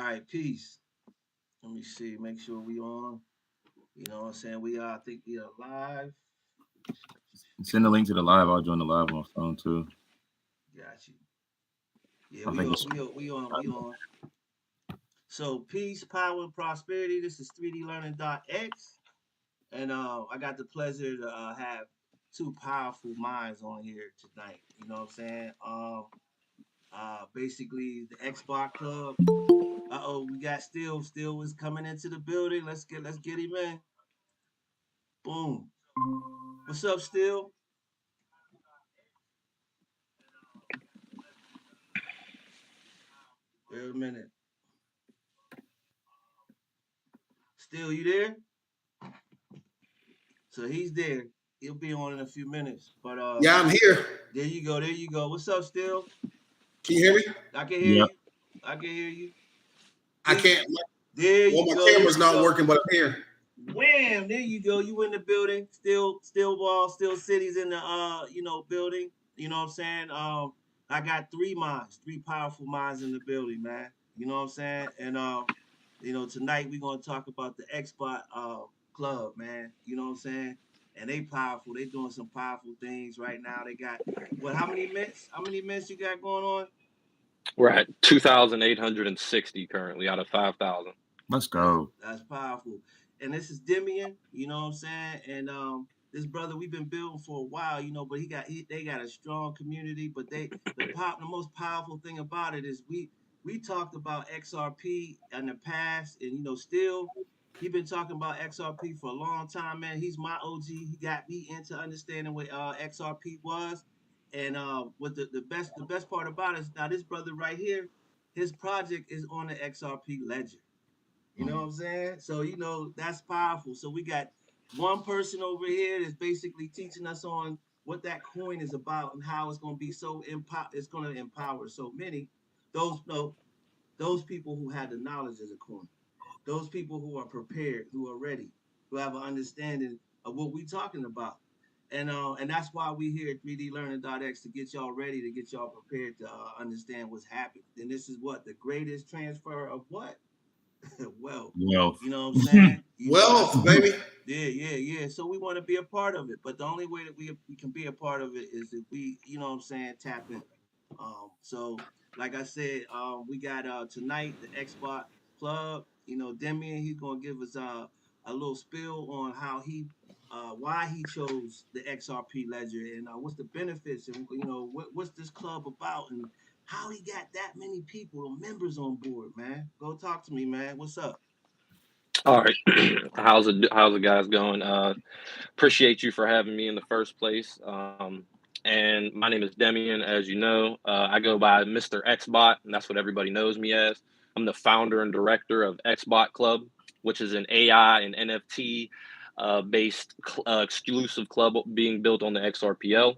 All right, peace. Let me see. Make sure we on. You know what I'm saying? We are. I think we are live. Send the link to the live. I'll join the live on phone too. Got you. Yeah, I we think on. it's We on. So peace, power, and prosperity. This is 3dlearning.x, and I got the pleasure to have two powerful minds on here tonight. You know what I'm saying? Basically the XBOT Club. We got Still is coming into the building. Let's get him in. Boom. What's up, Still? Wait a minute. Still, you there? So he's there. He'll be on in a few minutes. But Yeah, I'm here. there you go. There you go. What's up, Still? Can you hear me? I can hear yeah. you. I can hear you. I There you, can't. there Well, you my go. There camera's you not go. working, but I'm here. Wham! There you go. You in the building. Still ball. Still cities in the building. You know what I'm saying? I got three powerful minds in the building, man. You know what I'm saying? And tonight we're gonna talk about the XBOT Club, man. You know what I'm saying? And they powerful. They doing some powerful things right now. They got what? How many mints? How many mints you got going on? We're at 2,860 currently out of 5,000. Let's That's go. that's powerful. And this is Demian, you know what I'm saying? And this brother we've been building for a while, but they got a strong community, but the most powerful thing about it is we talked about XRP in the past, and still he been talking about XRP for a long time, man. He's my OG. He got me into understanding what XRP was. And what the best part about it is now this brother right here, his project is on the XRP Ledger. You know what I'm saying? So that's powerful. So we got one person over here that's basically teaching us on what that coin is about and how it's going to be it's going to empower so many. Those no, those people who had the knowledge as a coin, those people who are prepared, who are ready, who have an understanding of what we're talking about. And that's why we here at 3dlearning.x to get y'all ready, to get y'all prepared to understand what's happening. And this is what the greatest transfer of what wealth. Wealth. You know what I'm saying? That's Wealth, baby. yeah. So we want to be a part of it, but the only way that we can be a part of it is if we, tap in. So like I said, we got tonight the XBOT Club. Demian, he's gonna give us a little spill on how why he chose the XRP Ledger and what's the benefits and what's this club about and how he got that many people, members on board, man. Go talk to me, man. What's up? All right. How's the guys going? Appreciate you for having me in the first place. And my name is Demian, as you know. I go by Mr. XBot, and that's what everybody knows me as. I'm the founder and director of XBOT Club, which is an AI and NFT based exclusive club being built on the XRPL.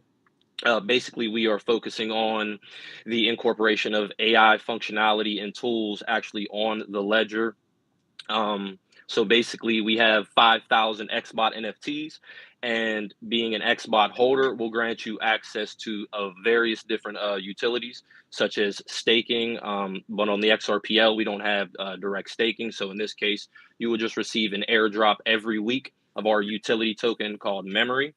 Basically, we are focusing on the incorporation of AI functionality and tools actually on the ledger. So basically, we have 5,000 XBOT NFTs, and being an XBOT holder will grant you access to various different utilities, such as staking. But on the XRPL, we don't have direct staking. So in this case, you will just receive an airdrop every week of our utility token called Memory.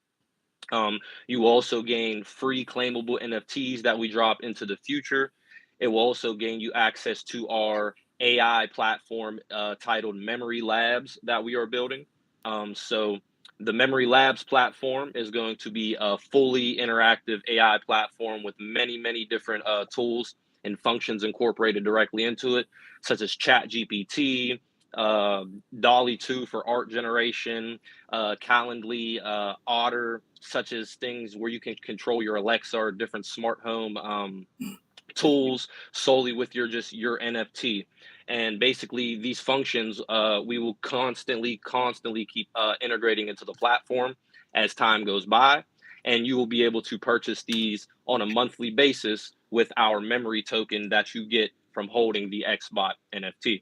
You also gain free claimable NFTs that we drop into the future. It will also gain you access to our AI platform titled Memory Labs that we are building. So the Memory Labs platform is going to be a fully interactive AI platform with many, many different tools and functions incorporated directly into it, such as Chat GPT, uh, Dolly 2 for art generation, Calendly, Otter, such as things where you can control your Alexa or different smart home tools solely with your NFT. And basically, these functions we will constantly keep integrating into the platform as time goes by, and you will be able to purchase these on a monthly basis with our memory token that you get from holding the XBot NFT.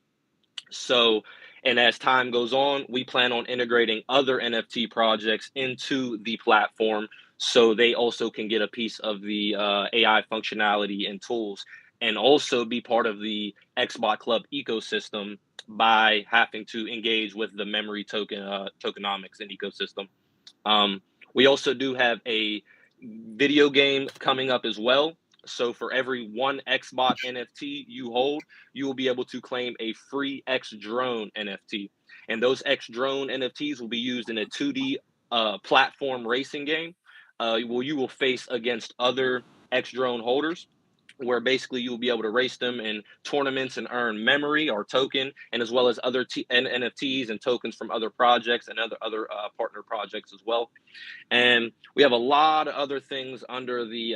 So, and as time goes on, we plan on integrating other NFT projects into the platform so they also can get a piece of the AI functionality and tools and also be part of the XBOT Club ecosystem by having to engage with the memory tokenomics and ecosystem. We also do have a video game coming up as well. So for every one XBOT NFT you hold, you will be able to claim a free X Drone NFT. And those X Drone NFTs will be used in a 2D platform racing game. Where you will face against other X Drone holders, where basically you will be able to race them in tournaments and earn memory or token, and as well as other NFTs and tokens from other projects and other partner projects as well. And we have a lot of other things under the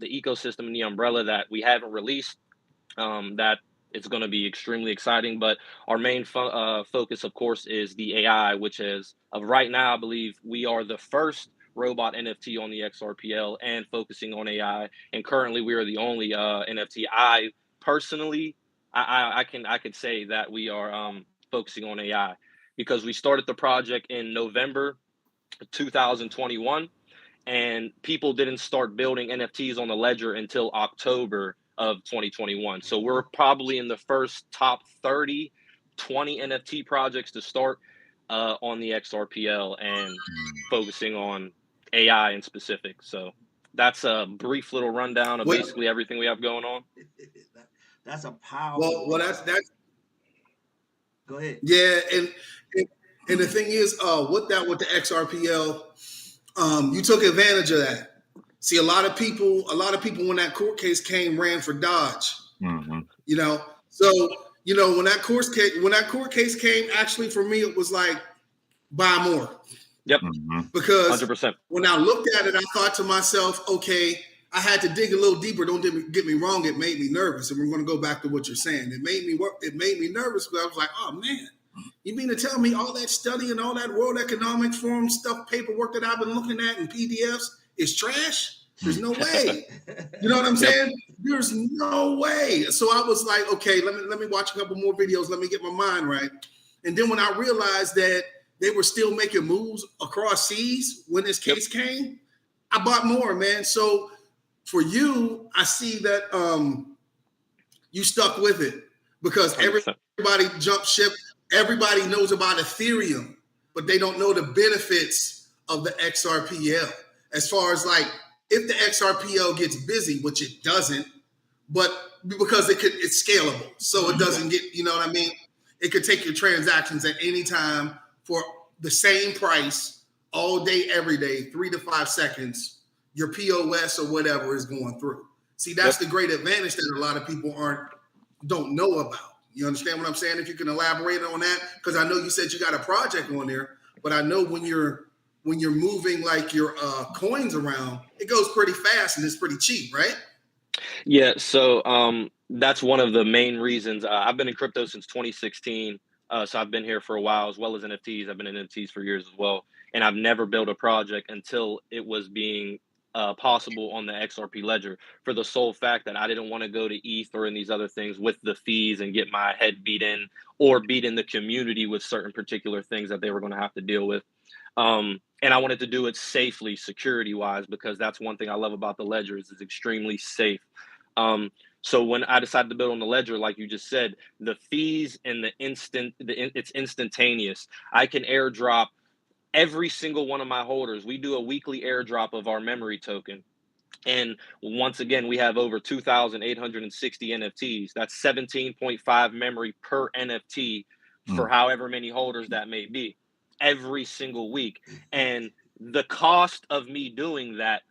ecosystem and the umbrella that we haven't released, that it's going to be extremely exciting. But our main focus, of course, is the AI, which is, of right now, I believe we are the first robot NFT on the XRPL and focusing on AI. And currently, we are the only NFT. I personally, I could say that we are focusing on AI because we started the project in November 2021, and people didn't start building NFTs on the ledger until October of 2021. So we're probably in the first top 30, 20 NFT projects to start on the XRPL and focusing on AI in specific. So that's a brief little rundown of basically everything we have going on. That's a powerful. Well, that's Go ahead. Yeah, and the thing is, with the XRPL, you took advantage of that. See, a lot of people when that court case came ran for Dodge. Mm-hmm. You know, so when that court case came, actually for me it was like buy more. Yep. Mm-hmm. Because 100%. when I looked at it, I thought to myself, okay, I had to dig a little deeper. Don't get me wrong; it made me nervous, and we're going to go back to what you're saying. It made me nervous because I was like, oh man. You mean to tell me all that study and all that World Economic Forum stuff, paperwork that I've been looking at in PDFs is trash? There's no way. You know what I'm saying? There's no way. So I was like, okay, let me watch a couple more videos. Let me get my mind right. And then when I realized that they were still making moves across seas when this case came, I bought more, man. So for you, I see that you stuck with it because 100%. everybody jumped ship. Everybody knows about Ethereum, but they don't know the benefits of the XRPL. As far as like, if the XRPL gets busy, which it doesn't, but because it's scalable, so it doesn't get, you know what I mean? It could take your transactions at any time for the same price all day, every day, 3 to 5 seconds. Your POS or whatever is going through. See, that's the great advantage that a lot of people don't know about. You understand what I'm saying? If you can elaborate on that, because I know you said you got a project on there, but I know when you're moving like your coins around, it goes pretty fast and it's pretty cheap, right? Yeah. So that's one of the main reasons. I've been in crypto since 2016. So I've been here for a while, as well as NFTs. I've been in NFTs for years as well. And I've never built a project until it was being possible on the XRP Ledger, for the sole fact that I didn't want to go to ETH or in these other things with the fees and get my head beat in or beat in the community with certain particular things that they were going to have to deal with. And I wanted to do it safely, security wise, because that's one thing I love about the Ledger is it's extremely safe. So when I decided to build on the Ledger, like you just said, the fees and it's instantaneous. I can airdrop every single one of my holders. We do a weekly airdrop of our memory token. And once again, we have over 2,860 NFTs. That's 17.5 memory per NFT for however many holders that may be every single week. And the cost of me doing that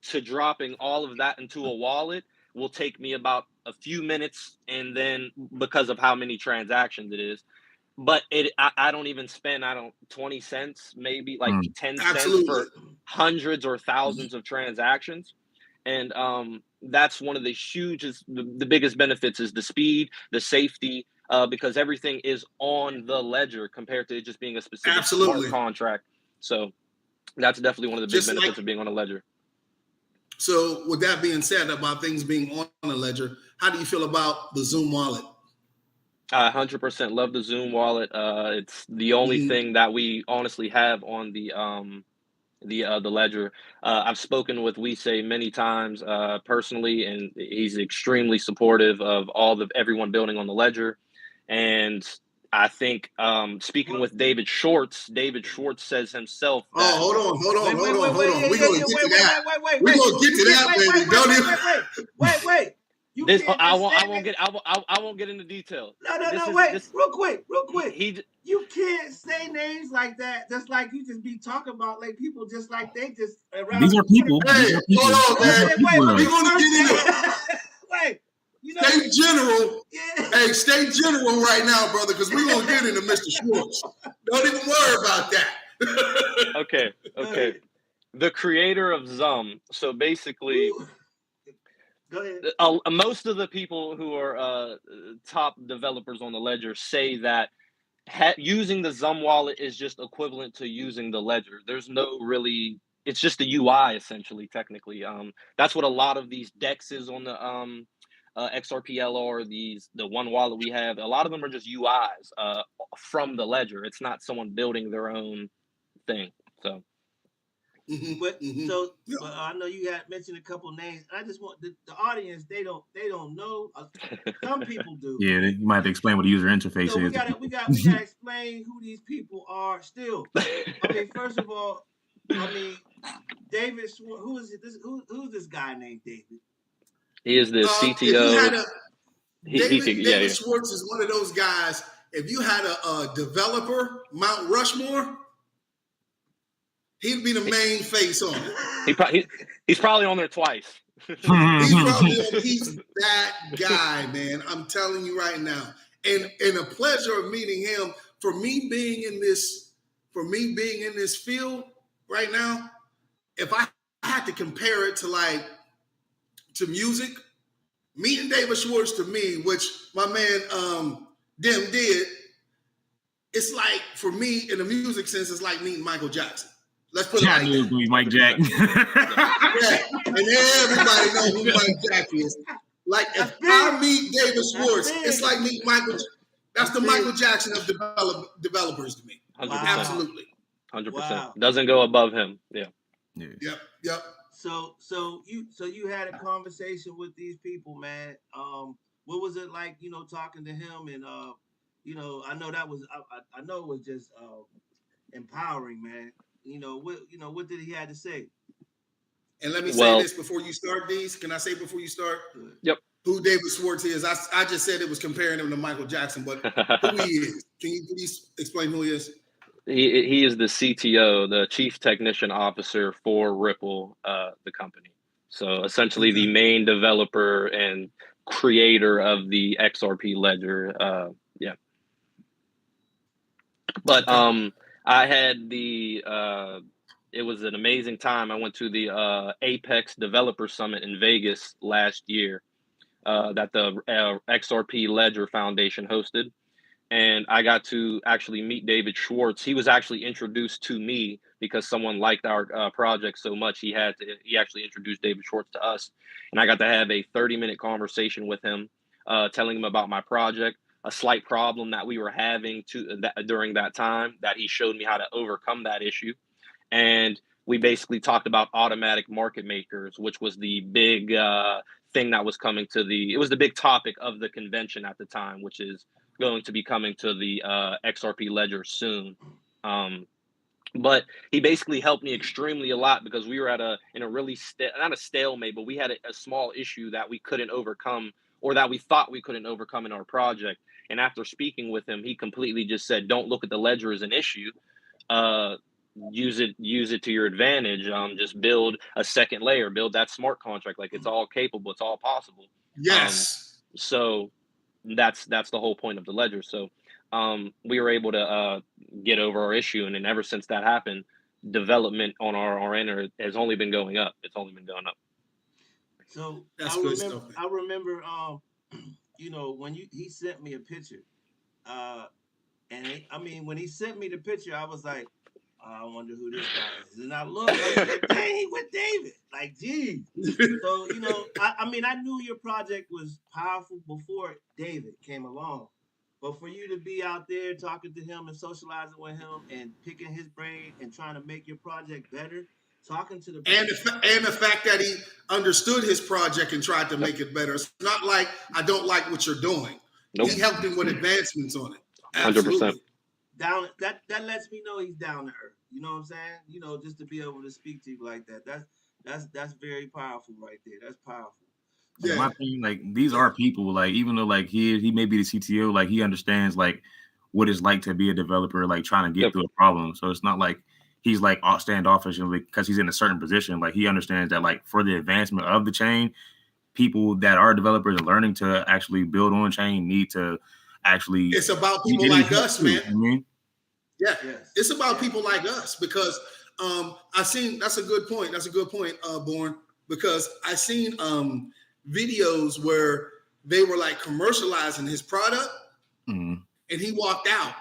to dropping all of that into a wallet will take me about a few minutes. And then because of how many transactions it is, but I don't even spend 20 cents, maybe like 10 cents for hundreds or thousands of transactions. And that's one of the biggest benefits is the speed, the safety, because everything is on the ledger compared to it just being a specific smart contract. So that's definitely one of the big benefits of being on a ledger. So with that being said about things being on a ledger, how do you feel about the Zoom wallet? I 100% love the Zoom wallet. It's the only thing that we honestly have on the the ledger. I've spoken with Weesay many times personally, and he's extremely supportive of everyone building on the ledger. And I think speaking with David Schwartz says himself Oh, that hold on. Wait, We're gonna get to that. We're gonna get to that, baby. Don't even. Wait. You this can't I just won't say I won't that. get I won't get into detail. No, wait. Real quick. He You can't say names like that, just like you just be talking about like people just like they just around These the are people. corner. Hey, These are people. hold on, These are man. people, We're though. gonna get into Wait, you know, stay general. yeah. Hey, stay general right now, brother, because we're gonna get into Mr. Schwartz. Don't even worry about that. okay. The creator of Zum. So basically, Ooh. Go ahead. most of the people who are top developers on the ledger say that using the Zum wallet is just equivalent to using the ledger. There's no really, it's just a UI essentially, technically. That's what a lot of these DEX is on the XRPLR, the one wallet we have. A lot of them are just UIs from the ledger. It's not someone building their own thing. So. But I know you had mentioned a couple names. I just want the audience. They don't know. Some people do. Yeah, you might have to explain what the user interface So is. we gotta explain who these people are. Still, I mean, first of all, David. Who is it? Who's this guy named David? He is the CTO. If you had David Schwartz is one of those guys. If you had a developer, Mount Rushmore, he'd be the main face on it. He's probably on there twice. He's that guy, man. I'm telling you right now. And a pleasure of meeting him. For me being in this field right now, if I had to compare it to music, meeting David Schwartz to me, which my man Dim did, it's like, for me, in the music sense, it's like meeting Michael Jackson. Let's put it like that. Mike Jack. Yeah, and everybody knows who Mike Jack is. Like, if I meet David Schwartz, it's like meet Michael. That's the Michael Jackson of developers to me. 100%. Absolutely. 100%. Wow. Doesn't go above him. Yeah. Yep. So you had a conversation with these people, man. What was it like, talking to him? And I know that was I know it was just empowering, man. What did he have to say? And let me say this before you start, Deez. Can I say before you start? Yep. Who David Schwartz is? I just said it was comparing him to Michael Jackson, but who he is? Can you please explain who he is? He is the CTO, the Chief Technician Officer for Ripple, the company. So essentially the main developer and creator of the XRP Ledger. But I had it was an amazing time. I went to the Apex Developer Summit in Vegas last year that the XRP Ledger Foundation hosted. And I got to actually meet David Schwartz. He was actually introduced to me because someone liked our project so much. He actually introduced David Schwartz to us. And I got to have a 30-minute conversation with him, telling him about my project, a slight problem that we were having during that time, that he showed me how to overcome that issue. And we basically talked about automatic market makers, which was the big thing that was coming it was the big topic of the convention at the time, which is going to be coming to the XRP Ledger soon. But he basically helped me extremely a lot because we were in a really not a stalemate, but we had a small issue that we couldn't overcome, or that we thought we couldn't overcome in our project. And after speaking with him, he completely just said, don't look at the ledger as an issue. Use it to your advantage. Just build a second layer, build that smart contract. Like, it's all capable, it's all possible. Yes. So that's the whole point of the ledger. So we were able to get over our issue, and then ever since that happened, development on our end has only been going up. It's only been going up. So that's I remember when he sent me a picture, and when he sent me the picture, I was like, I wonder who this guy is. And I looked, I was like, dang, he with David. Like, geez. So, I knew your project was powerful before David came along. But for you to be out there talking to him and socializing with him and picking his brain and trying to make your project better, talking to the and the fact that he understood his project and tried to make it better. It's not like I don't like what you're doing. Nope. He helped him with advancements on it. 100%. Absolutely. Down that lets me know he's down to earth. You know what I'm saying? You know, just to be able to speak to you like that. That's very powerful right there. That's powerful. Yeah. My thing, like, these are people, like, even though like he may be the CTO, like he understands like what it's like to be a developer, like trying to get through a problem. So it's not like he's like standoffish because he's in a certain position. Like he understands that like for the advancement of the chain, people that are developers and learning to actually build on chain need to actually. It's about people like us, man. I mean, yeah, yes. It's about people like us because I seen that's a good point. That's a good point, Born, because I seen videos where they were like commercializing his product, and he walked out.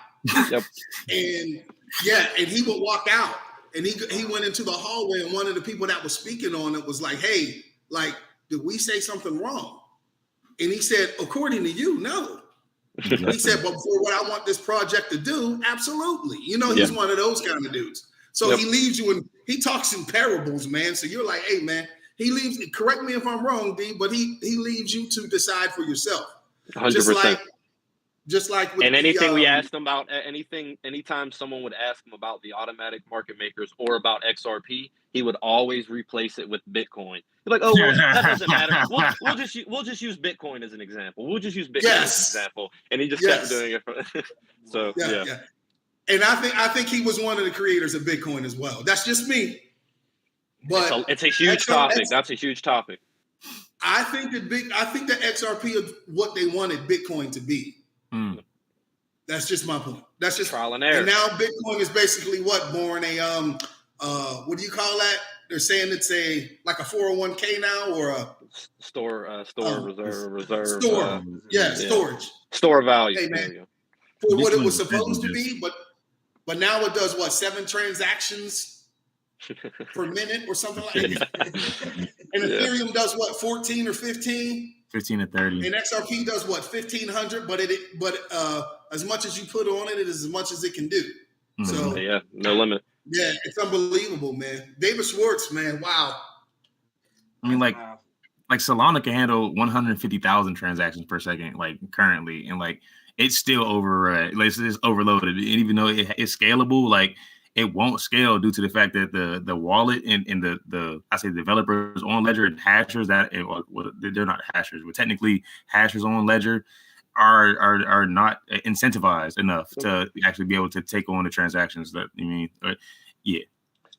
Yep. And he would walk out, and he went into the hallway, and one of the people that was speaking on it was like, "Hey, like, did we say something wrong?" And he said, "According to you, no." He said, "But for what I want this project to do, absolutely." You know, he's one of those kind of dudes. So he leaves you and he talks in parables, man. So you're like, "Hey, man." He leaves. Correct me if I'm wrong, D, but he leaves you to decide for yourself. 100%. Just like with and anything we asked him about, anytime someone would ask him about the automatic market makers or about XRP, he would always replace it with Bitcoin. He's like, "Oh, well, that doesn't matter. We'll just use Bitcoin as an example. We'll just use Bitcoin as an example." And he just kept doing it. So yeah. And I think he was one of the creators of Bitcoin as well. That's just me. But it's a huge topic. That's a huge topic. I think the XRP is what they wanted Bitcoin to be. That's just my point. That's just trial and error. And now Bitcoin is basically what, Born, a what do you call that? They're saying it's like a 401k now, or a store reserve. Storage. Store value. Hey, man, for what it was supposed to be, but now it does what, 7 transactions per minute or something like that. And Ethereum does what, 14 or 15? 15 to 30. And XRP does what, 1,500, but as much as you put on it, it is as much as it can do. So no limit. Yeah, it's unbelievable, man. David Schwartz, man, wow. I mean, like Solana can handle 150,000 transactions per second, like currently, and like it's still it's overloaded. And even though it's scalable, like it won't scale due to the fact that the wallet and the developers on Ledger and hashers they're not hashers, but technically hashers on Ledger are not incentivized enough to actually be able to take on the transactions that you mean.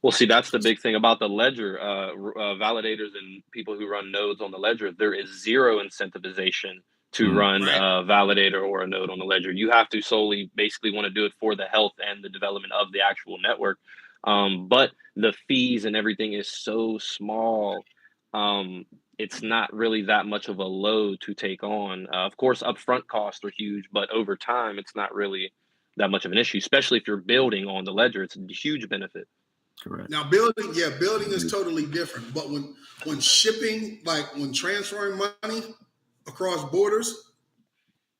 Well, see, that's the big thing about the Ledger validators and people who run nodes on the Ledger. There is zero incentivization to run a validator or a node on the Ledger. You have to solely basically want to do it for the health and the development of the actual network. But the fees and everything is so small. It's not really that much of a load to take on. Of course, upfront costs are huge, but over time, it's not really that much of an issue, especially if you're building on the Ledger. It's a huge benefit. Correct. Now, building is totally different. But when shipping, like when transferring money across borders,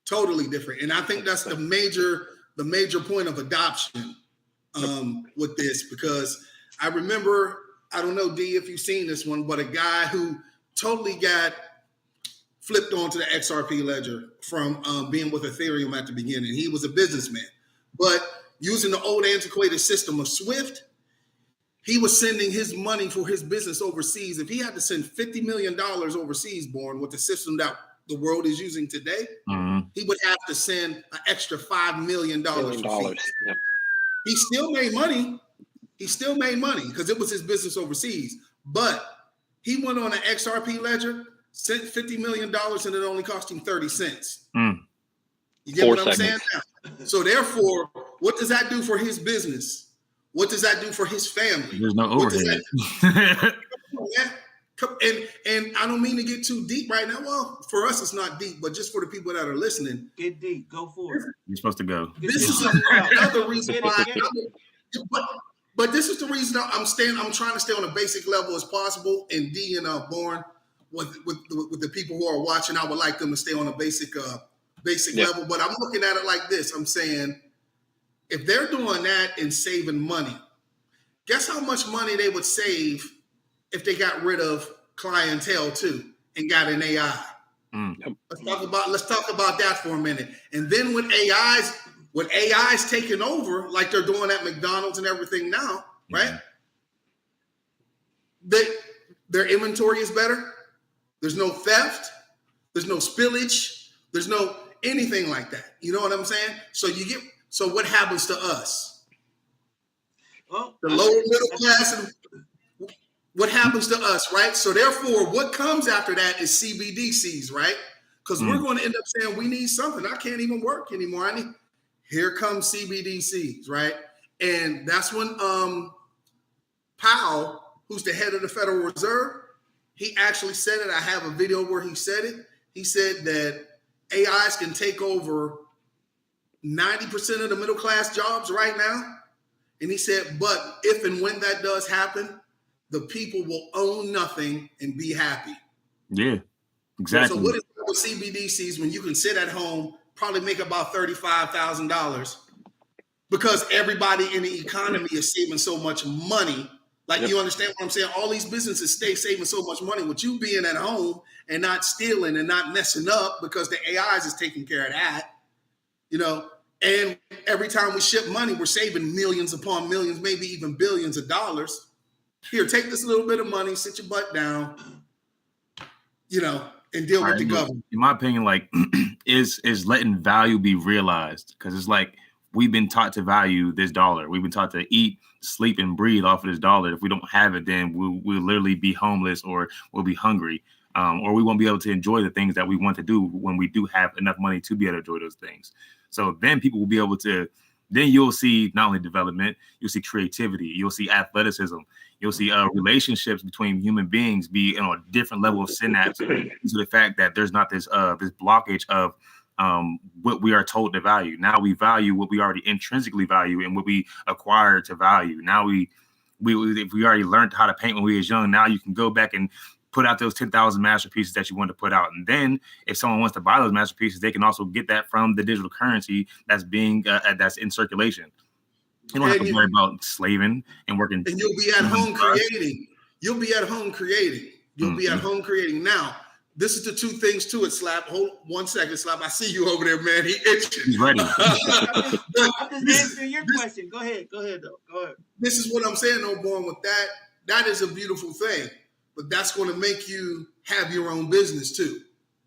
totally different. And I think that's the major point of adoption with this, because I remember, I don't know, D, if you've seen this one, but a guy who totally got flipped onto the XRP Ledger from being with Ethereum at the beginning. He was a businessman, but using the old antiquated system of SWIFT, he was sending his money for his business overseas. If he had to send $50 million overseas, Born, with the system that the world is using today, he would have to send an extra $5 million for fees. Yep. He still made money. Because it was his business overseas. But he went on an XRP Ledger, sent $50 million, and it only cost him 30 cents. You get what I'm saying now? So therefore, what does that do for his business? What does that do for his family? There's no overhead. And I don't mean to get too deep right now. Well, for us, it's not deep, but just for the people that are listening. Get deep. Go for it. You're supposed to go. This is another reason why. But this is the reason I'm trying to stay on a basic level as possible. And D and Born, with the people who are watching, I would like them to stay on a basic basic level. But I'm looking at it like this. I'm saying, if they're doing that and saving money, guess how much money they would save if they got rid of clientele too and got an AI. Let's talk about that for a minute. And then when AI's taking over, like they're doing at McDonald's and everything now, right? Their inventory is better. There's no theft. There's no spillage. There's no anything like that. You know what I'm saying? So what happens to us? Well, the lower middle class, what happens to us, right? So therefore, what comes after that is CBDCs, right? Because we're going to end up saying we need something. I can't even work anymore. Here comes CBDCs, right? And that's when Powell, who's the head of the Federal Reserve, he actually said it. I have a video where he said it. He said that AIs can take over 90% of the middle class jobs right now. And he said, but if and when that does happen, the people will own nothing and be happy. Yeah, exactly. So what is with CBDCs when you can sit at home, probably make about $35,000 because everybody in the economy is saving so much money. Like, you understand what I'm saying? All these businesses stay saving so much money with you being at home and not stealing and not messing up because the AIs is taking care of that, you know? And every time we ship money, we're saving millions upon millions, maybe even billions of dollars. Here, take this little bit of money, sit your butt down, you know, and deal with the government. In my opinion, like, is letting value be realized, because it's like we've been taught to value this dollar. We've been taught to eat, sleep, and breathe off of this dollar. If we don't have it, then we'll literally be homeless, or we'll be hungry, or we won't be able to enjoy the things that we want to do when we do have enough money to be able to enjoy those things. So then people will be able to, then you'll see not only development, you'll see creativity, you'll see athleticism, you'll see relationships between human beings be on a different level of synapse due to the fact that there's not this this blockage of what we are told to value. Now we value what we already intrinsically value and what we acquire to value. Now if we already learned how to paint when we was young, now you can go back and put out those 10,000 masterpieces that you want to put out. And then if someone wants to buy those masterpieces, they can also get that from the digital currency that's being that's in circulation. You don't have to worry about slaving and working. And you'll be at home creating. You'll be at home creating. You'll be at home creating. Now, this is the two things to it, Slap. Hold 1 second, Slap. I see you over there, man. He itching. He's ready. I'm just answering your question. Go ahead, though. Go ahead. This is what I'm saying, though, Born, with that. That is a beautiful thing. But that's going to make you have your own business, too.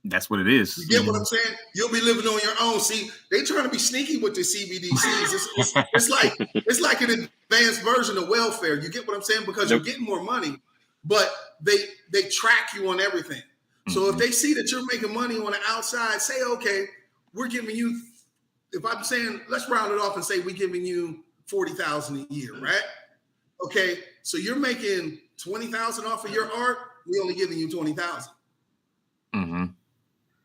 That's what it is. You get what I'm saying? You'll be living on your own. See, they trying to be sneaky with the CBDCs. It's like an advanced version of welfare. You get what I'm saying? Because you're getting more money, but they track you on everything. So if they see that you're making money on the outside, say, okay, we're giving you, if I'm saying, let's round it off and say we're giving you $40,000 a year, right? Okay, so you're making $20,000 off of your art. We only giving you $20,000.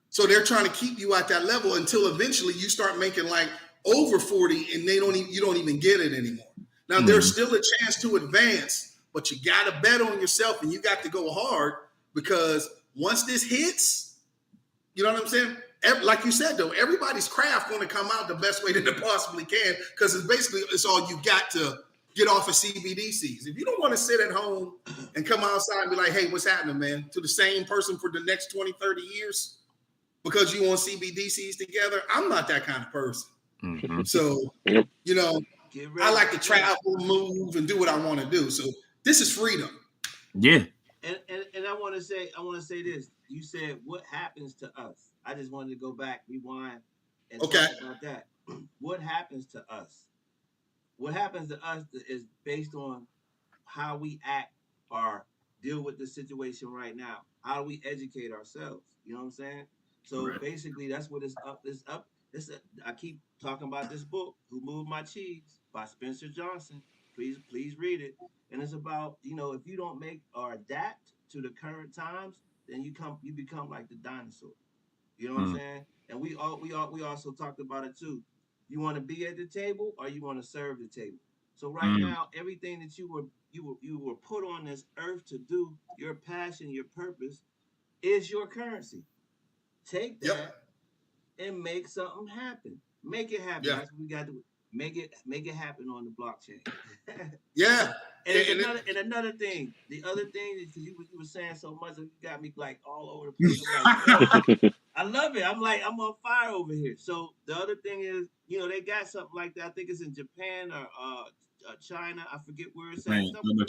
So they're trying to keep you at that level until eventually you start making like over 40, and you don't even get it anymore. Now there's still a chance to advance, but you got to bet on yourself and you got to go hard, because once this hits, you know what I'm saying? Like you said, though, everybody's craft going to come out the best way that it possibly can, because it's all you got to get off of CBDCs. If you don't want to sit at home and come outside and be like, hey, what's happening, man? To the same person for the next 20, 30 years because you want CBDCs together, I'm not that kind of person. So, you know, I like to travel, move, and do what I want to do. So this is freedom. Yeah. And I want to say this. You said, what happens to us? I just wanted to go back, rewind, and talk about that. What happens to us? What happens to us is based on how we act or deal with the situation right now. How do we educate ourselves? You know what I'm saying? So basically, that's what it's up. I keep talking about this book, Who Moved My Cheese, by Spencer Johnson. Please read it. And it's about, you know, if you don't make or adapt to the current times, then you become like the dinosaur. You know what I'm saying? And we also talked about it too. You want to be at the table or you want to serve the table. So right now, everything that you were put on this earth to do, your passion, your purpose, is your currency. Take that and make something happen. Make it happen. Yeah. That's what we got to do. Make it happen on the blockchain. Yeah. And another thing, the other thing is because you were saying so much, you got me like all over the place. I'm like, yo, I love it. I'm on fire over here. So the other thing is, they got something like that. I think it's in Japan or China. I forget where it's at. But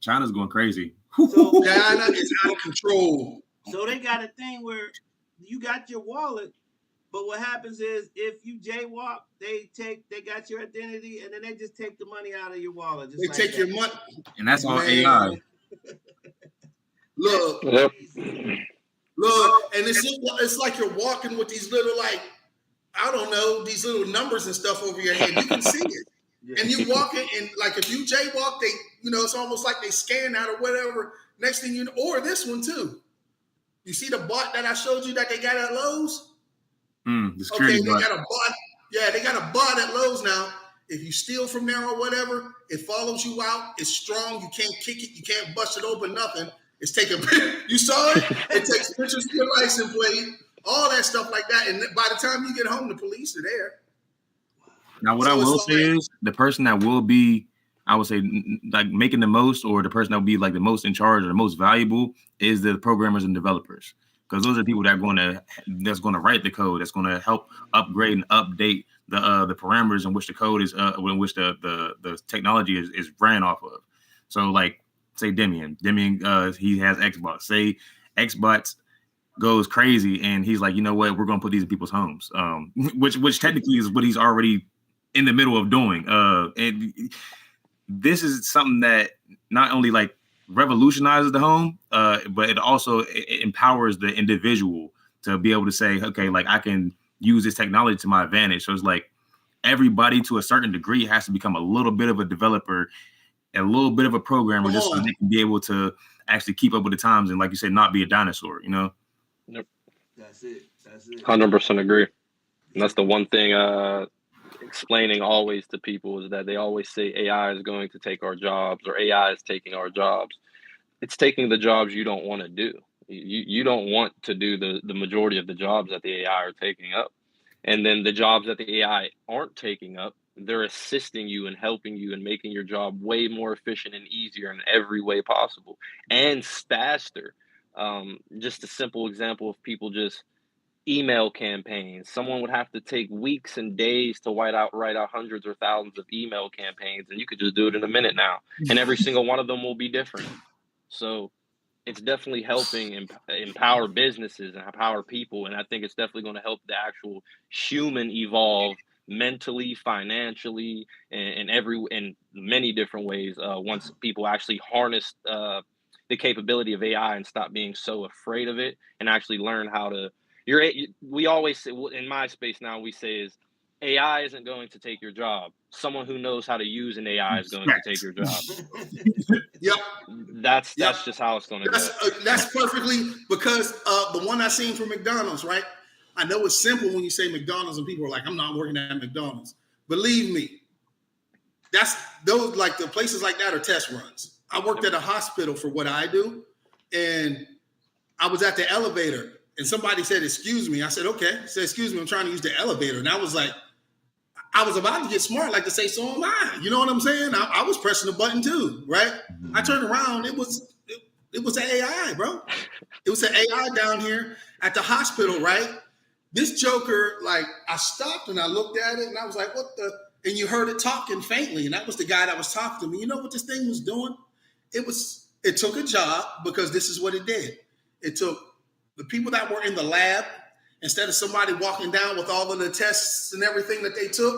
China's going crazy. So China is out of control. So they got a thing where you got your wallet, but what happens is if you jaywalk, they got your identity, and then they just take the money out of your wallet. They take your money, and that's all AI. Look, and it's like you're walking with these little, like, I don't know, these little numbers and stuff over your head. You can see it. Yeah. And you walking, and like if you jaywalk, they, it's almost like they scan out or whatever. Next thing you know, or this one too. You see the bot that I showed you that they got at Lowe's? They got a bot. Yeah, they got a bot at Lowe's now. If you steal from there or whatever, it follows you out. It's strong. You can't kick it. You can't bust it open. Nothing. It's taking. You saw it. It takes pictures of your license plate. All that stuff like that. And by the time you get home, the police are there. Now, what I will say is the person that will be, I would say, like making the most, or the person that will be like the most in charge or the most valuable is the programmers and developers, because those are the people that's going to write the code, that's going to help upgrade and update the parameters in which the code is, in which the technology is ran off of. So, like, say Demian, he has XBOT. Say XBOT goes crazy, and he's like, you know what, we're going to put these in people's homes, which technically is what he's already in the middle of doing. And this is something that not only like revolutionizes the home, but it also empowers the individual to be able to say, okay, like I can use this technology to my advantage. So it's like everybody to a certain degree has to become a little bit of a developer, a little bit of a programmer, just so they can be able to actually keep up with the times and, like you said, not be a dinosaur, Yep. That's it. 100% agree. And that's the one thing explaining always to people is that they always say AI is going to take our jobs, or AI is taking our jobs. It's taking the jobs you don't want to do. You don't want to do the majority of the jobs that the AI are taking up. And then the jobs that the AI aren't taking up, they're assisting you and helping you and making your job way more efficient and easier in every way possible and faster. Just a simple example of people just email campaigns. Someone would have to take weeks and days to write out hundreds or thousands of email campaigns, and you could just do it in a minute now. And every single one of them will be different. So it's definitely helping empower businesses and empower people. And I think it's definitely going to help the actual human evolve mentally, financially, and in many different ways. Once people actually harness the capability of AI and stop being so afraid of it, and actually learn how to. We always say, in my space now, we say is AI isn't going to take your job. Someone who knows how to use an AI is going to take your job. Yep. That's just how it's going to go. That's perfectly, because the one I seen from McDonald's, right? I know it's simple when you say McDonald's and people are like, I'm not working at McDonald's. Believe me, that's those, like the places like that are test runs. I worked at a hospital for what I do, and I was at the elevator. And somebody said, excuse me. I said, okay. I said, excuse me, I'm trying to use the elevator. And I was like, I was about to get smart, like to say, so am I. You know what I'm saying? I was pressing the button too, right? I turned around. It was an AI, bro. It was an AI down here at the hospital, right? This joker, like, I stopped and I looked at it and I was like, what the? And you heard it talking faintly. And that was the guy that was talking to me. You know what this thing was doing? It took a job, because this is what it did. It took the people that were in the lab, instead of somebody walking down with all of the tests and everything that they took,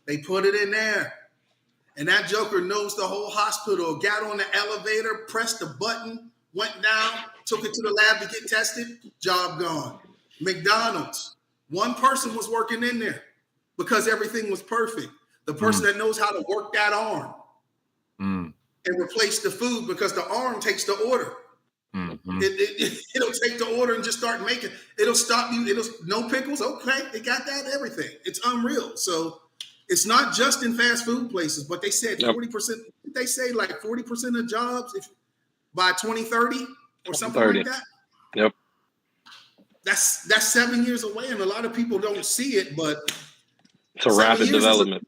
they put it in there. And that joker knows the whole hospital, got on the elevator, pressed the button, went down, took it to the lab to get tested, job gone. McDonald's, one person was working in there because everything was perfect. The person that knows how to work that arm and replace the food, because the arm takes the order. Mm-hmm. It'll take the order and just start making. It'll stop you. No pickles. Okay, they got that. Everything. It's unreal. So it's not just in fast food places, but they said 40%. They say like 40% of jobs by 2030 or something like that. Yep. that's 7 years away, and a lot of people don't see it, but it's a rapid development.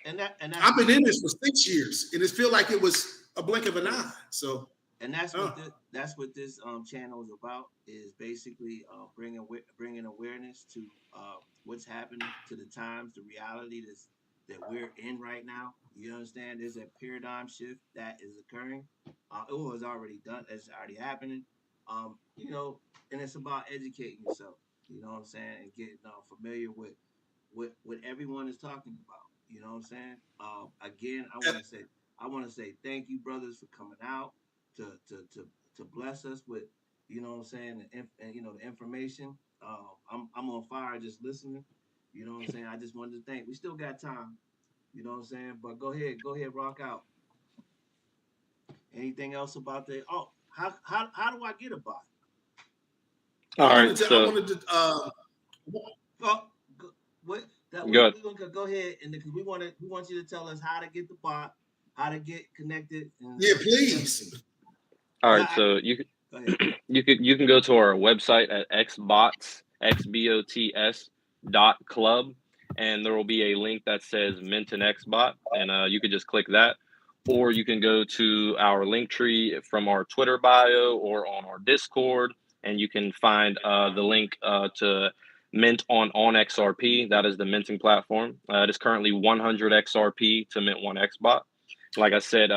And I've been in this for 6 years, and it feels like it was a blink of an eye. So, and that's what this channel is about, is basically bringing awareness to what's happening, to the times, the reality that we're in right now. You understand? There's a paradigm shift that is occurring. It was already done. It's already happening. You know, and it's about educating yourself. You know what I'm saying? And getting familiar with what everyone is talking about. You know what I'm saying? Again, I want to say thank you, brothers, for coming out to bless us with, you know what I'm saying, and the information. I'm on fire just listening. You know what I'm saying? I just wanted to thank. We still got time. You know what I'm saying? But go ahead, rock out. Anything else about the? Oh, how do I get a bot? All right, I wanted to. What? Good. We're gonna go ahead, and because we want you to tell us how to get the bot, how to get connected. Yeah, please. All right, so you can go to our website at XBOTs.club, and there will be a link that says Mint an XBot, and you could just click that, or you can go to our link tree from our Twitter bio or on our Discord, and you can find the link to mint on XRP. That is the minting platform. It is currently 100 XRP to mint 1 XBot. Like I said,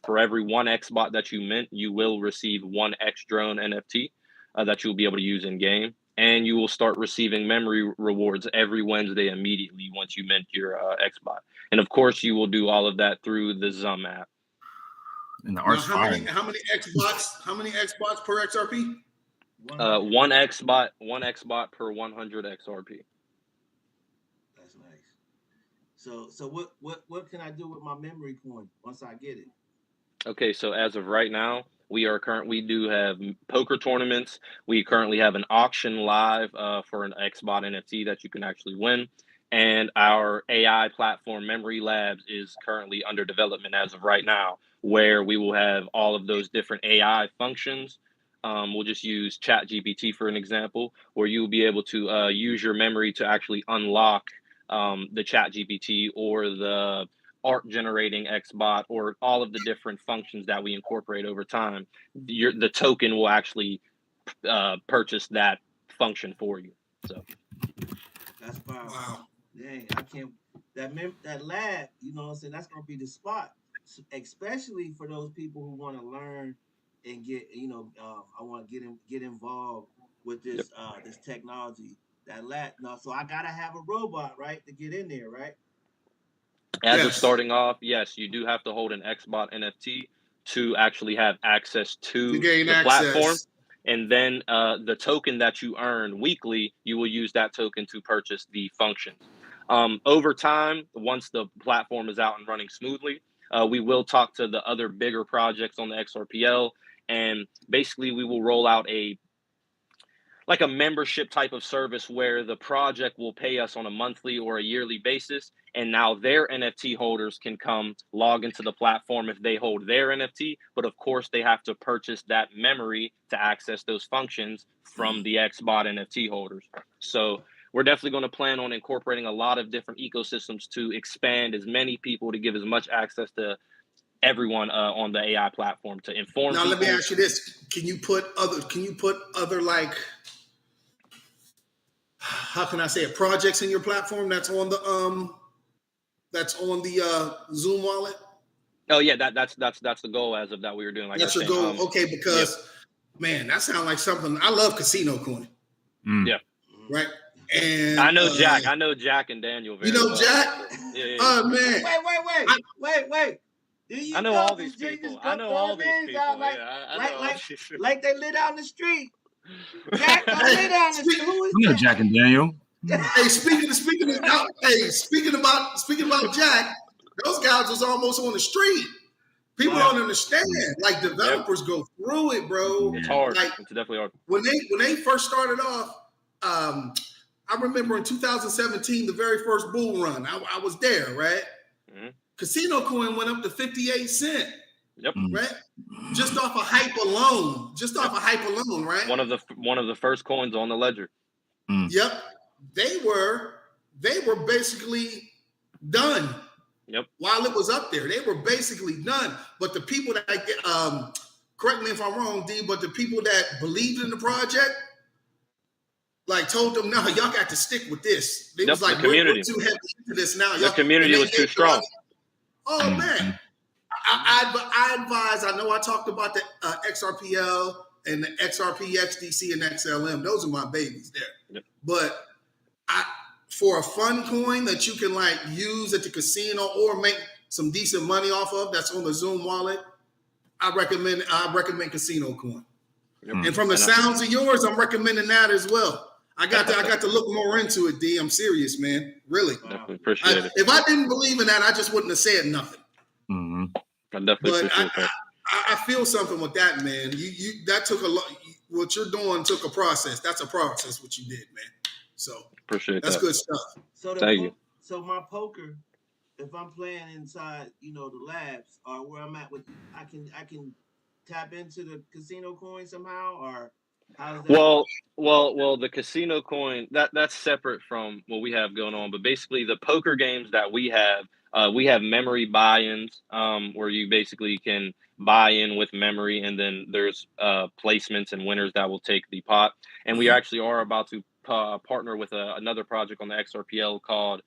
for every 1 XBot that you mint, you will receive 1 X drone NFT that you'll be able to use in game, and you will start receiving memory rewards every Wednesday immediately once you mint your XBot. And of course, you will do all of that through the Zum app. And the how many XBots? How many XBots per XRP? 1 XBot per 100 XRP. That's nice. So what can I do with my memory coin once I get it? Okay, so as of right now, we do have poker tournaments. We currently have an auction live for an XBot NFT that you can actually win. And our AI platform, Memory Labs, is currently under development as of right now, where we will have all of those different AI functions. We'll just use ChatGPT for an example, where you'll be able to use your memory to actually unlock the ChatGPT or the art generating XBot or all of the different functions that we incorporate over time. The token will actually purchase that function for you. So that's powerful. Wow. Dang, I can't. That lab, you know what I'm saying? That's gonna be the spot, especially for those people who want to learn and get, I want to get involved with this this technology. That lab. No, so I gotta have a robot, right, to get in there, right? As of starting off, yes, you do have to hold an XBot NFT to actually have access to the platform. And then the token that you earn weekly, you will use that token to purchase the functions. Over time, once the platform is out and running smoothly, we will talk to the other bigger projects on the XRPL, and basically we will roll out a membership type of service where the project will pay us on a monthly or a yearly basis. And now their NFT holders can come log into the platform if they hold their NFT. But of course, they have to purchase that memory to access those functions from the XBOT NFT holders. So we're definitely going to plan on incorporating a lot of different ecosystems to expand as many people, to give as much access to everyone on the AI platform to inform now people. Let me ask you this. Can you put other like, how can I say it, projects in your platform that's on the Zoom wallet? Oh yeah, that's the goal as of that we were doing. Like that's your goal, okay? Because man, that sounds like something. I love Casino Coin. Yeah, right. And I know Jack. I know Jack and Daniel very well. Jack? Yeah. Oh man! Wait. I know all these people. Like they live down the street. Jack don't live down the street. Who is that? Jack and Daniel. Hey, speaking about Jack, those guys was almost on the street. People don't understand. Like developers go through it, bro. It's hard. Like, it's definitely hard. When they first started off, I remember in 2017, the very first bull run. I was there, right? Mm-hmm. Casino Coin went up to 58 cents. Yep. Right? Just off of hype alone. Right? One of the first coins on the ledger. Yep. They were basically done. Yep. While it was up there, they were basically done. But the people that correct me if I'm wrong, D, but the people that believed in the project, like, told them, no, y'all got to stick with this. They was like, we're too heavy into this now. The community was too strong. Oh man. I advise, I know I talked about the XRPL and the XRP, XDC, and XLM. Those are my babies there. Yep. But for a fun coin that you can like use at the casino or make some decent money off of, that's on the Zoom wallet, I recommend Casino Coin. Yep. And from the sounds of yours, I'm recommending that as well. I got to look more into it, D. I'm serious, man. Really. Definitely appreciate it. If I didn't believe in that, I just wouldn't have said nothing. Mm-hmm. I definitely appreciate that. I feel something with that, man. You that took a lot. What you're doing took a process. That's a process. What you did, man. So appreciate that's that. good stuff. Thank you. So my poker, if I'm playing inside, the labs or where I'm at, I can tap into the casino coin somehow, or how's that? Well, the casino coin that's separate from what we have going on. But basically, the poker games that we have memory buy-ins, where you basically can buy in with memory, and then there's placements and winners that will take the pot. And we actually are about to partner with another project on the XRPL called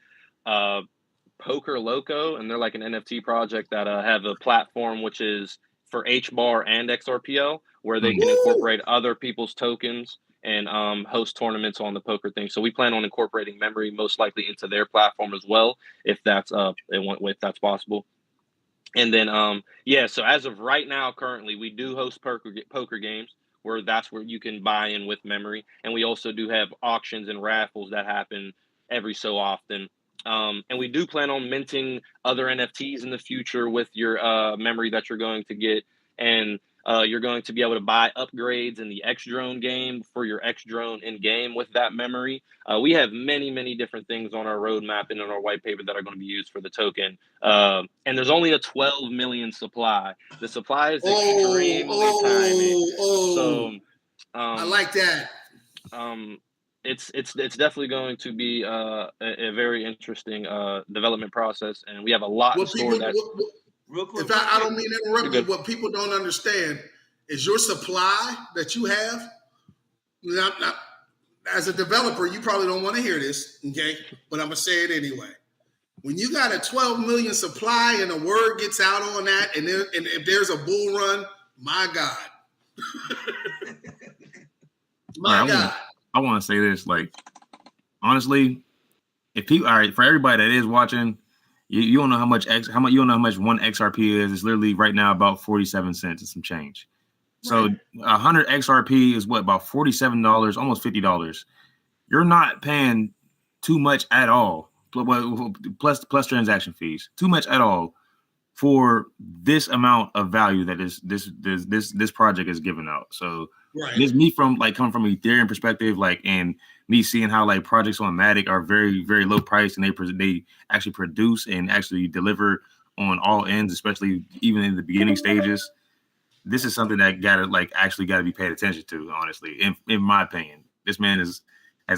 Poker Loco, and they're like an NFT project that have a platform which is for HBAR and XRPL, where they can incorporate other people's tokens and host tournaments on the poker thing. So we plan on incorporating memory most likely into their platform as well, if that's possible. And then so as of right now, currently we do host poker games that's where you can buy in with memory, and we also do have auctions and raffles that happen every so often. And we do plan on minting other NFTs in the future with your memory that you're going to get. And you're going to be able to buy upgrades in the X Drone game for your X Drone in game with that memory. We have many, many different things on our roadmap and in our white paper that are going to be used for the token. And there's only a 12 million supply. The supply is extremely tiny. So I like that. It's definitely going to be a very interesting development process, and we have a lot in store. Real quick, if I don't mean to interrupt you, what people don't understand is your supply that you have. Now, as a developer, you probably don't want to hear this, okay? But I'm gonna say it anyway. When you got a 12 million supply and a word gets out on that, and if there's a bull run, my God, God. I want to say this, like, honestly, for everybody that is watching, you don't know how much you don't know how much one XRP is. It's literally right now about 47 cents and some change. So 100 XRP is what, about $47, almost $50. You're not paying too much at all, plus transaction fees, too much at all for this amount of value that this project is giving out. So it's me coming from an Ethereum perspective, and me seeing how projects on Matic are very, very low priced, and they actually produce and actually deliver on all ends, especially even in the beginning stages. This is something that gotta be paid attention to, honestly. In my opinion, this man has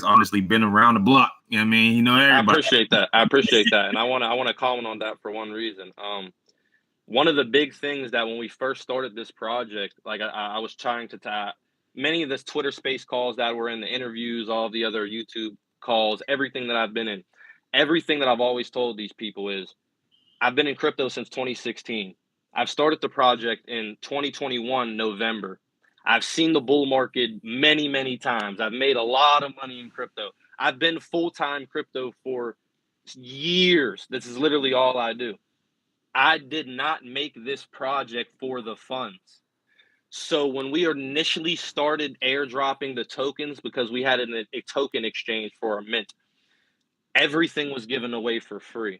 honestly been around the block. You know what I mean? Everybody. I appreciate that, and I want to comment on that for one reason. One of the big things that when we first started this project, I was trying to tap many of the Twitter space calls that were in the interviews, all the other YouTube calls, everything that I've been in, everything that I've always told these people is I've been in crypto since 2016. I've started the project in 2021, November. I've seen the bull market many, many times. I've made a lot of money in crypto. I've been full-time crypto for years. This is literally all I do. I did not make this project for the funds. So when we initially started airdropping the tokens, because we had a token exchange for our mint, everything was given away for free.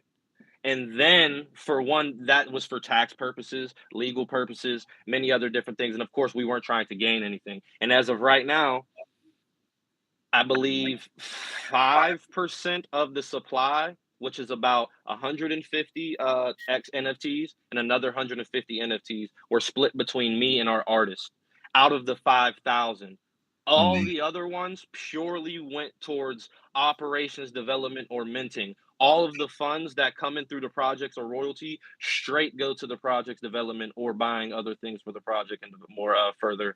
And then for one, that was for tax purposes, legal purposes, many other different things. And of course, we weren't trying to gain anything. And as of right now, I believe 5% of the supply which is about 150 X NFTs and another 150 NFTs were split between me and our artist out of the 5,000. All the other ones purely went towards operations, development, or minting. All of the funds that come in through the projects or royalty straight go to the project's development or buying other things for the project and more further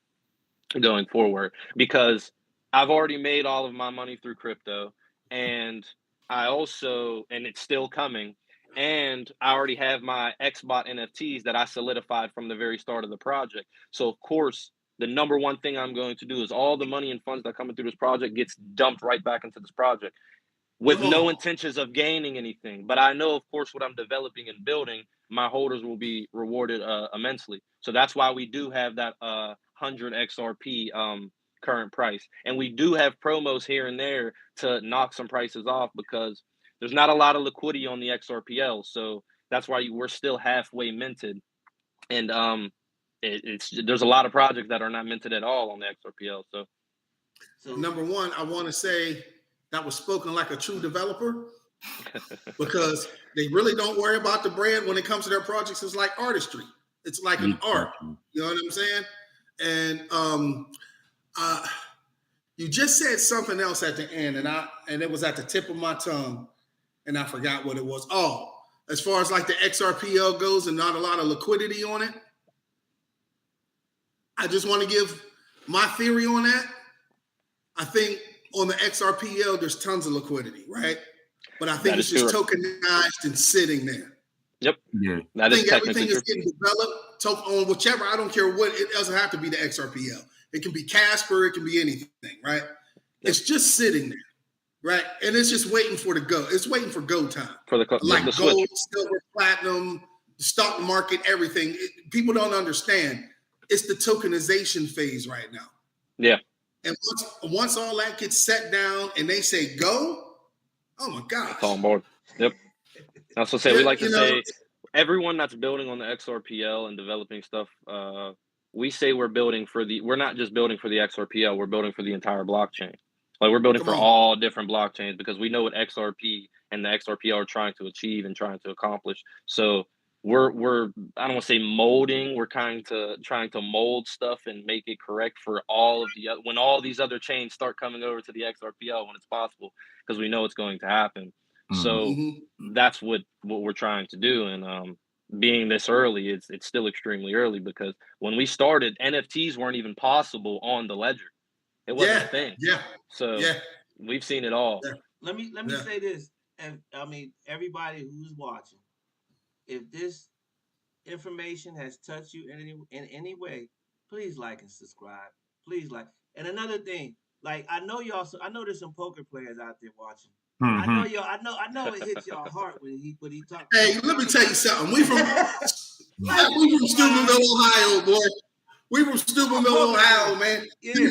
going forward. Because I've already made all of my money through crypto, and I also, and it's still coming, and I already have my XBOT NFTs that I solidified from the very start of the project. So of course, the number one thing I'm going to do is all the money and funds that come in through this project gets dumped right back into this project with no intentions of gaining anything. But I know, of course, what I'm developing and building, my holders will be rewarded immensely. So that's why we do have that 100 XRP current price. And we do have promos here and there to knock some prices off because there's not a lot of liquidity on the XRPL. So that's why we're still halfway minted. And there's a lot of projects that are not minted at all on the XRPL. So number one, I want to say that was spoken like a true developer because they really don't worry about the brand when it comes to their projects. It's like artistry. It's like an art. You know what I'm saying? And you just said something else at the end, and it was at the tip of my tongue, and I forgot what it was. Oh, as far as like the XRPL goes and not a lot of liquidity on it, I just want to give my theory on that. I think on the XRPL, there's tons of liquidity, right? But I think it's just tokenized and sitting there. Yep. Yeah. I think everything is getting developed on whichever. I don't care what. It doesn't have to be the XRPL. It can be Casper. It can be anything, right? Yep. It's just sitting there, right? And it's just waiting for the go. It's waiting for go time. For the like the gold, switch. silver, platinum, the stock market, everything. People don't understand. It's the tokenization phase right now. Yeah. And once all that gets set down and they say go, oh my gosh. It's on board. Yep. That's what I say. We like to say everyone that's building on the XRPL and developing stuff, we say we're not just building for the XRPL, we're building for the entire blockchain. Like we're building for all different blockchains because we know what XRP and the XRPL are trying to achieve and trying to accomplish. So we're I don't want to say molding, we're trying to mold stuff and make it correct for all of the when all these other chains start coming over to the XRPL when it's possible, because we know it's going to happen. So that's what we're trying to do. And being this early, it's still extremely early because when we started, NFTs weren't even possible on the ledger. It wasn't a thing. Yeah. So we've seen it all. Yeah. Let me say this, and I mean everybody who's watching, if this information has touched you in any way, please like and subscribe. Please like. And another thing, like I know there's some poker players out there watching. I know it hits your heart when he talks. Hey, let me tell you something. We from Steubenville, Ohio, boy. We from Steubenville, Ohio, man. Yeah.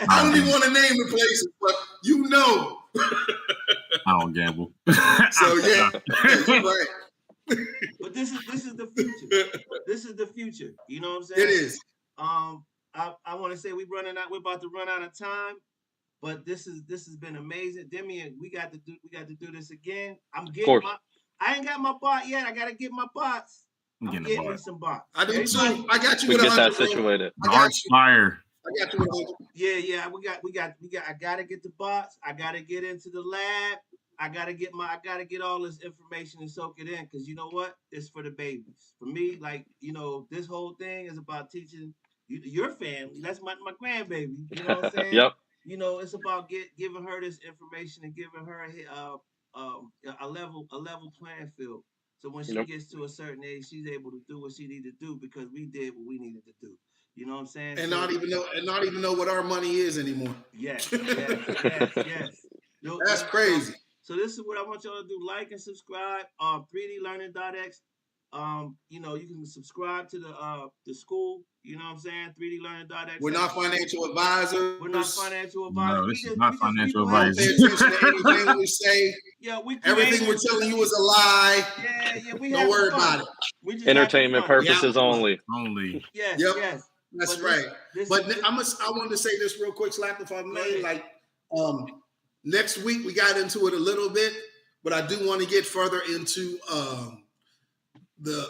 I don't even want to name the places, but you know. I don't gamble. So yeah, you're right. But this is the future. This is the future. You know what I'm saying? It is. I want to say we're about to run out of time, but this has been amazing. Demian, we got to do this again. I ain't got my bot yet. I gotta get my bots. I'm getting me some bots. I do too. I got you we with get 100. that situated. Fire. I got you with 100. Yeah. I gotta get the bots. I gotta get into the lab. I gotta get all this information and soak it in, because you know what? It's for the babies. For me, like, you know, this whole thing is about teaching your family. That's my grandbaby. You know what I'm saying? Yep. You know, it's about giving her this information and giving her a level playing field. So when she gets to a certain age, she's able to do what she needed to do because we did what we needed to do. You know what I'm saying? And not even know what our money is anymore. Yes. That's crazy. So this is what I want y'all to do: like and subscribe. 3dlearning.x. You know, you can subscribe to the school. You know what I'm saying? 3dlearning.x. We're not financial advisors. We're not financial advisors. No, this is not financial advice. Pay attention to anything we say. Yeah, everything we're telling you is a lie. Yeah. Don't worry about it. We just entertainment purposes only. Yes. Yep. Yes. That's right. But I wanted to say this real quick, Slap, if I may. Like, Next week we got into it a little bit, but I do want to get further into the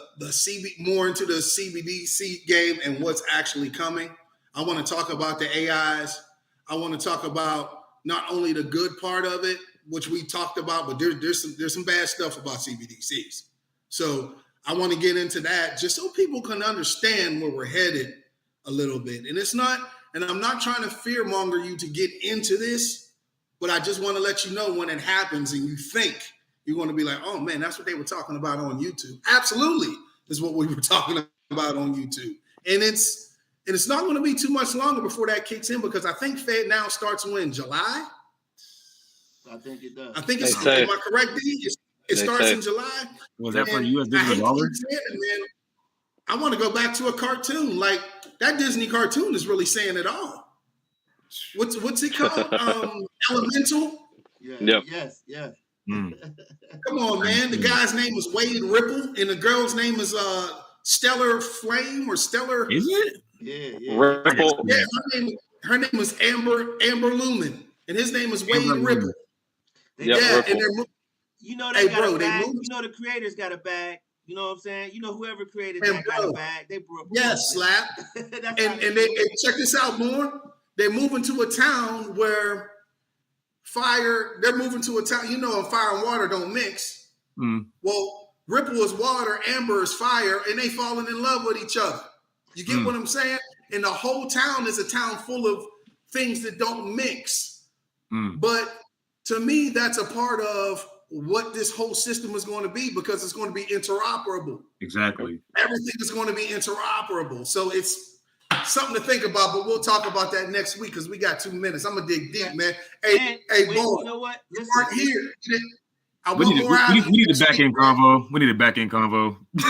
more into the CBDC game and what's actually coming. I want to talk about the AIs. I want to talk about not only the good part of it, which we talked about, but there's some bad stuff about CBDCs. So I want to get into that just so people can understand where we're headed a little bit. And I'm not trying to fearmonger you to get into this, but I just want to let you know when it happens and you think you're going to be like, oh man, that's what they were talking about on YouTube. Absolutely is what we were talking about on YouTube. And it's not going to be too much longer before that kicks in, because I think Fed now starts when, July? I think it does. I think it's, am I correct, D? It starts in July. Was that for U.S. digital dollar? Man, I want to go back to a cartoon. Like, that Disney cartoon is really saying it all. What's it called? Elemental? Yeah. Yep. Yes. Yes. Come on, man. The guy's name is Wade Ripple, and the girl's name is Stellar Flame or Stellar. Is it? Yeah. Ripple. Yeah, her name is Amber Lumen, and his name is Wade Ripple. Yep, yeah, Ripple. and they're you know they got a bag. You know the creators got a bag. You know what I'm saying? You know whoever created that got a bag. They broke. Yes, Slap. and they check this out more. They're moving to a town where they're moving to a town, and fire and water don't mix. Well, Ripple is water, Amber is fire, and they falling in love with each other. You get what I'm saying? And the whole town is a town full of things that don't mix. But to me, that's a part of what this whole system is going to be, because it's going to be interoperable. Exactly. Everything is going to be interoperable. So it's something to think about, but we'll talk about that next week because we got 2 minutes. I'm going to dig deep, man. Hey, boy, you know what? You weren't here. We need a back-end convo. We need a back-end convo. we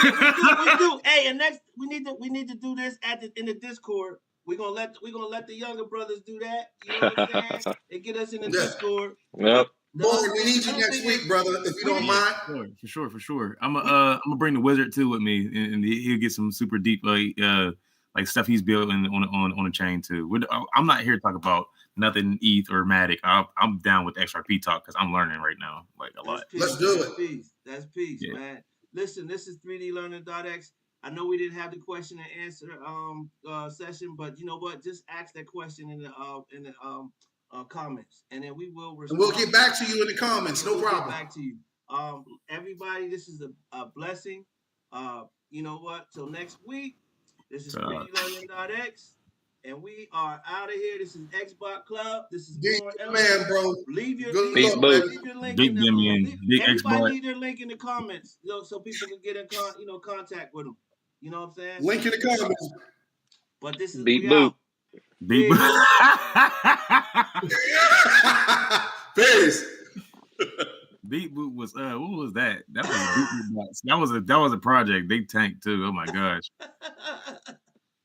do. Hey, and next we need to do this in the Discord. We're gonna let the younger brothers do that. You know what I'm saying? And get us in the Discord. Yep. Boy, we need you next week, brother, if you don't mind. For sure. I'm gonna bring the wizard too with me, and he'll get some super deep like stuff he's building on a chain too. I'm not here to talk about nothing ETH or Matic. I'm down with XRP talk because I'm learning right now, like a lot. Let's do it. That's peace, man. Listen, this is 3dlearning.x. I know we didn't have the question and answer session, but you know what? Just ask that question in the comments, and then we will respond. And we'll get back to you in the comments. No problem. Get back to you. Everybody, this is a blessing. You know what? Till next week. This is 3dlearning.x. And we are out of here. This is XBOT Club. This is man, bro. Leave your link Big in Big everybody leave their link in the comments, so people can get in contact with them. You know what I'm saying? Link in the comments. But this is Beat Boot. Beat Boot. Peace. Beat Boot was what was that? That was a project. They tanked too. Oh my gosh.